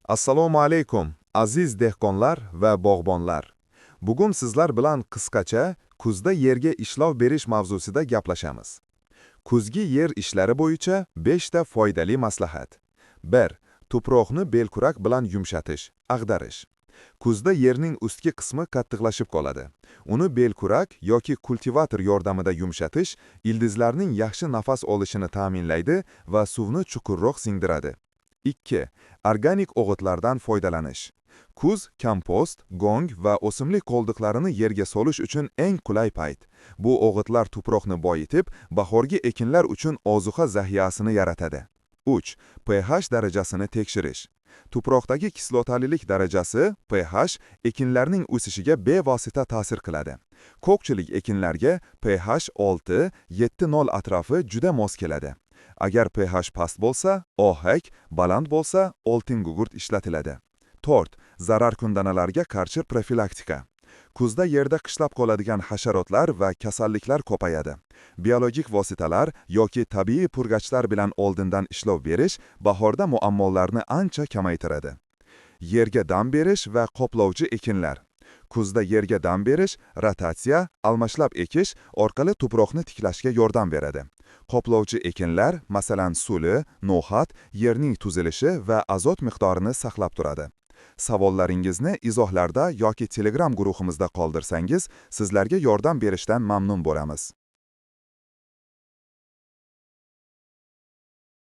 Assalomu alaykum, aziz dehqonlar va bog'bonlar. Bugun sizlar bilan qisqacha kuzda yerga ishlov berish mavzusida gaplashamiz. Kuzgi yer ishlari bo'yicha 5 ta foydali maslahat. 1. Tuproqni belkurak bilan yumshatish, ag'darish. Kuzda yerning ustki qismi qattiqlashib qoladi. Uni belkurak yoki kultivator yordamida yumshatish ildizlarning yaxshi nafas olishini ta'minlaydi va suvni chuqurroq singdiradi. 2. Organik o'g'itlardan foydalanish. Kuz kompost, gong va o'simlik qoldiqlarini yerga solish uchun eng qulay payt. Bu o'g'itlar tuproqni boyitib, bahorgi ekinlar uchun ozuqa zaxirasini yaratadi. 3. pH darajasini tekshirish. Tuproqdagi kislotalilik darajasi pH ekinlarning o'sishiga bevosita ta'sir qiladi. Ko'pchilik ekinlarga pH 6-7-0 atrofi juda mos keladi. Agar pH past bo'lsa, ohak, baland bo'lsa, oltin gugurt ishlatiladi. 4. Zararkundanlarga qarshi profilaktika. Kuzda yerda qishlab qoladigan hasharotlar va kasalliklar ko'payadi. Biologik vositalar yoki tabiiy purgachlar bilan oldindan ishlov berish bahorda muammolarni ancha kamaytiradi. Yerga dam berish va qoplovchi ekinlar. Kuzda yerga dam berish, rotatsiya, almashlab ekish orqali tuproqni tiklashga yordam beradi. Qoplovchi ekinlar, masalan suli, no'xat, yerning tuzilishi va azot miqdorini saqlab turadi. Savollaringizni izohlarda yoki Telegram guruhimizda qoldirsangiz, sizlarga yordam berishdan mamnun bo'lamiz.